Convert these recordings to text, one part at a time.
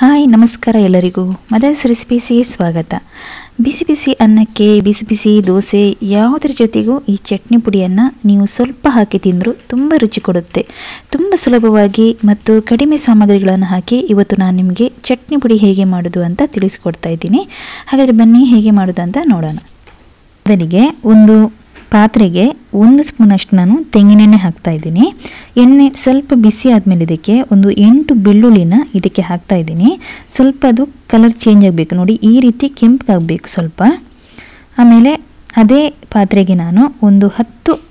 Hi ನಮಸ್ಕಾರ ಎಲ್ಲರಿಗೂ mother's ರೆಸಿಪೀಸ್ಗೆ ಸ್ವಾಗತ. ಬಿಸಿ ಬಿಸಿ ಅನ್ನಕ್ಕೆ ಬಿಸಿ ಬಿಸಿ ದೋಸೆ ಯಾವುದರ ಜೊತೆಗೂ ಈ ಚಟ್ನಿ ಪುಡಿಯನ್ನು ನೀವು ಸ್ವಲ್ಪ ಹಾಕಿ ತಿಂದರೂ ತುಂಬ ರುಚಿ ಕೊಡುತ್ತೆ. ತುಂಬ ಸುಲಭವಾಗಿ ಮತ್ತು ಕಡಿಮೆ ಸಾಮಗ್ರಿಗಳನ್ನು ಹಾಕಿ ಇವತ್ತು ನಾನು ನಿಮಗೆ ಚಟ್ನಿ ಪುಡಿ ಹೇಗೆ ಮಾಡೋದು ಅಂತ ತಿಳಿಸ್ಕೊಡ್ತಾ ಇದ್ದೀನಿ. ಹಾಗಾದರೆ ಬನ್ನಿ ಹೇಗೆ ಮಾಡೋದು ಅಂತ ನೋಡೋಣ. ಮೊದಲಿಗೆ ಒಂದು ಪಾತ್ರೆಗೆ 1 ಸ್ಪೂನಷ್ಟು ನಾನು ತೆಂಗಿನೆಣ್ಣೆ ಹಾಕ್ತಾ ಇದ್ದೀನಿ. ಎಣ್ಣೆ ಸ್ವಲ್ಪ ಬಿಸಿ ಆದಮೇಲೆ ಇದಕ್ಕೆ ಒಂದು 8 ಬೆಳ್ಳುಳ್ಳಿನ ಇದಕ್ಕೆ ಹಾಕ್ತಾ ಇದ್ದೀನಿ. ಸ್ವಲ್ಪ ಅದು ಕಲರ್ ಚೇಂಜ್ ಆಗಬೇಕು, ನೋಡಿ ಈ ರೀತಿ ಕೆಂಪಗಾಗಬೇಕು ಸ್ವಲ್ಪ. ಆಮೇಲೆ ಅದೇ ಪಾತ್ರೆಗೆ ನಾನು ಒಂದು 10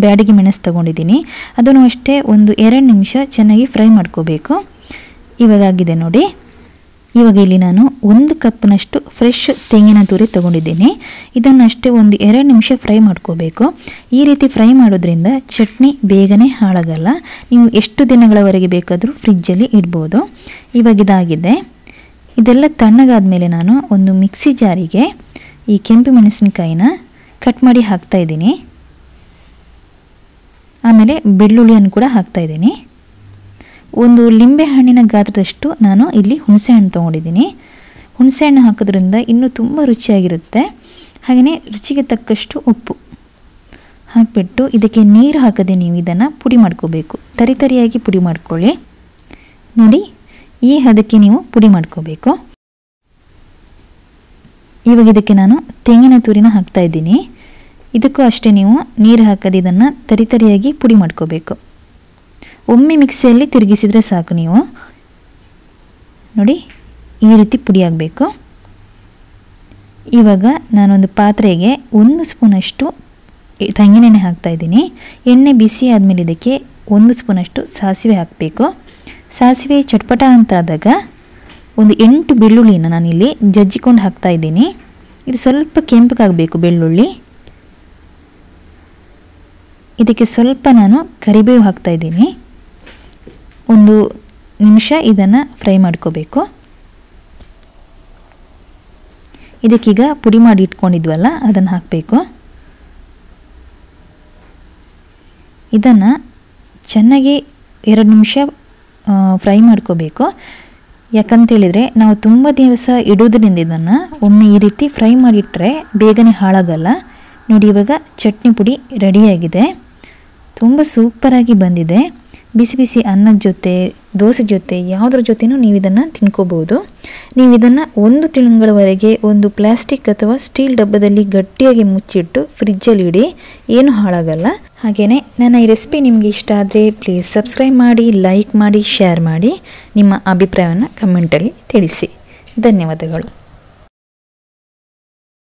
ಬ್ಯಾಡಗಿ ಮೆಣಸು ತಗೊಂಡಿದ್ದೀನಿ. ಅದನ್ನು ಅಷ್ಟೇ ಒಂದು 2 ನಿಮಿಷ ಚೆನ್ನಾಗಿ ಫ್ರೈ ಮಾಡ್ಕೋಬೇಕು. ಇವಾಗ ಆಗಿದೆ ನೋಡಿ. ಇವಾಗ ಇಲ್ಲಿ ನಾನು 1 ಕಪ್ನಷ್ಟು ಫ್ರೆಶ್ ತೆಂಗಿನ ತುರಿ ತಗೊಂಡಿದ್ದೀನಿ. ಇದನ್ನಷ್ಟೇ ಒಂದು 2 ನಿಮಿಷ ಫ್ರೈ ಮಾಡ್ಕೋಬೇಕು. ಈ ರೀತಿ ಫ್ರೈ ಮಾಡೋದ್ರಿಂದ ಚಟ್ನಿ ಬೇಗನೆ ಹಾಳಾಗಲ್ಲ. ನೀವು ಎಷ್ಟು ದಿನಗಳವರೆಗೆ ಬೇಕಾದರೂ ಫ್ರಿಜ್ಜಲ್ಲಿ ಇಡ್ಬೋದು. ಇವಾಗ ಇದಾಗಿದೆ. ಇದೆಲ್ಲ ತಣ್ಣಗಾದ್ಮೇಲೆ ನಾನು ಒಂದು ಮಿಕ್ಸಿ ಜಾರಿಗೆ ಈ ಕೆಂಪು ಮೆಣಸಿನಕಾಯಿನ ಕಟ್ ಮಾಡಿ ಹಾಕ್ತಾ ಇದ್ದೀನಿ. ಆಮೇಲೆ ಬೆಳ್ಳುಳ್ಳಿಯನ್ನು ಕೂಡ ಹಾಕ್ತಾ ಇದ್ದೀನಿ. ಒಂದು ಲಿಂಬೆ ಹಣ್ಣಿನ ಗಾತ್ರದಷ್ಟು ನಾನು ಇಲ್ಲಿ ಹುಣಸೆ ಹಣ್ಣು ತೊಗೊಂಡಿದ್ದೀನಿ. ಹುಣಸೆ ಹಣ್ಣು ಹಾಕೋದ್ರಿಂದ ಇನ್ನೂ ತುಂಬ ರುಚಿಯಾಗಿರುತ್ತೆ. ಹಾಗೆಯೇ ರುಚಿಗೆ ತಕ್ಕಷ್ಟು ಉಪ್ಪು ಹಾಕಿಬಿಟ್ಟು ಇದಕ್ಕೆ ನೀರು ಹಾಕದೆ ನೀವು ಇದನ್ನು ಪುಡಿ ಮಾಡ್ಕೋಬೇಕು. ತರಿಯಾಗಿ ಪುಡಿ ಮಾಡ್ಕೊಳ್ಳಿ. ನೋಡಿ ಈ ಹದಕ್ಕೆ ನೀವು ಪುಡಿ ಮಾಡ್ಕೋಬೇಕು. ಇವಾಗ ಇದಕ್ಕೆ ನಾನು ತೆಂಗಿನ ತುರಿನ ಹಾಕ್ತಾ ಇದ್ದೀನಿ. ಇದಕ್ಕೂ ಅಷ್ಟೇ ನೀವು ನೀರು ಹಾಕದೆ ಇದನ್ನು ತರಿಯಾಗಿ ಪುಡಿ ಮಾಡ್ಕೋಬೇಕು. ಒಮ್ಮೆ ಮಿಕ್ಸಿಯಲ್ಲಿ ತಿರುಗಿಸಿದರೆ ಸಾಕು. ನೀವು ನೋಡಿ ಈ ರೀತಿ ಪುಡಿ ಆಗಬೇಕು. ಇವಾಗ ನಾನೊಂದು ಪಾತ್ರೆಗೆ 1 ಸ್ಪೂನಷ್ಟು ತೆಂಗಿನೆಣ್ಣೆ ಹಾಕ್ತಾ ಇದ್ದೀನಿ. ಎಣ್ಣೆ ಬಿಸಿ ಆದಮೇಲೆ ಇದಕ್ಕೆ 1 ಸ್ಪೂನಷ್ಟು ಸಾಸಿವೆ ಹಾಕಬೇಕು. ಸಾಸಿವೆ ಚಟ್ಪಟ ಅಂತಾದಾಗ ಒಂದು 8 ಬೆಳ್ಳುಳ್ಳಿನ ನಾನಿಲ್ಲಿ ಜಜ್ಜಿಕೊಂಡು ಹಾಕ್ತಾ ಇದ್ದೀನಿ. ಇದು ಸ್ವಲ್ಪ ಕೆಂಪಗಾಗಬೇಕು ಬೆಳ್ಳುಳ್ಳಿ. ಇದಕ್ಕೆ ಸ್ವಲ್ಪ ನಾನು ಕರಿಬೇವು ಹಾಕ್ತಾ ಇದ್ದೀನಿ. 1 ನಿಮಿಷ ಇದನ್ನು ಫ್ರೈ ಮಾಡ್ಕೋಬೇಕು. ಇದಕ್ಕೀಗ ಪುಡಿ ಮಾಡಿ ಇಟ್ಕೊಂಡಿದ್ವಲ್ಲ ಅದನ್ನು ಹಾಕಬೇಕು. ಇದನ್ನು ಚೆನ್ನಾಗಿ 2 ನಿಮಿಷ ಫ್ರೈ ಮಾಡ್ಕೋಬೇಕು. ಯಾಕಂತೇಳಿದರೆ ನಾವು ತುಂಬ ದಿವಸ ಇಡೋದ್ರಿಂದ ಇದನ್ನು ಒಮ್ಮೆ ಈ ರೀತಿ ಫ್ರೈ ಮಾಡಿಟ್ರೆ ಬೇಗನೆ ಹಾಳಾಗಲ್ಲ. ನೋಡಿ ಇವಾಗ ಚಟ್ನಿ ಪುಡಿ ರೆಡಿಯಾಗಿದೆ. ತುಂಬ ಸೂಪರಾಗಿ ಬಂದಿದೆ. ಬಿಸಿ ಬಿಸಿ ಅನ್ನದ ಜೊತೆ ದೋಸೆ ಜೊತೆ ಯಾವುದ್ರ ಜೊತೆನೂ ನೀವು ಇದನ್ನು ತಿನ್ಕೋಬೋದು. ನೀವು ಇದನ್ನು 1 ತಿಂಗಳವರೆಗೆ ಒಂದು ಪ್ಲಾಸ್ಟಿಕ್ ಅಥವಾ ಸ್ಟೀಲ್ ಡಬ್ಬದಲ್ಲಿ ಗಟ್ಟಿಯಾಗಿ ಮುಚ್ಚಿಟ್ಟು ಫ್ರಿಜ್ಜಲ್ಲಿ ಇಡಿ, ಏನು ಹಾಳಾಗಲ್ಲ. ಹಾಗೆಯೇ ನನ್ನ ಈ ರೆಸಿಪಿ ನಿಮಗೆ ಇಷ್ಟ ಆದರೆ ಪ್ಲೀಸ್ ಸಬ್ಸ್ಕ್ರೈಬ್ ಮಾಡಿ, ಲೈಕ್ ಮಾಡಿ, ಶೇರ್ ಮಾಡಿ. ನಿಮ್ಮ ಅಭಿಪ್ರಾಯವನ್ನು ಕಮೆಂಟಲ್ಲಿ ತಿಳಿಸಿ. ಧನ್ಯವಾದಗಳು.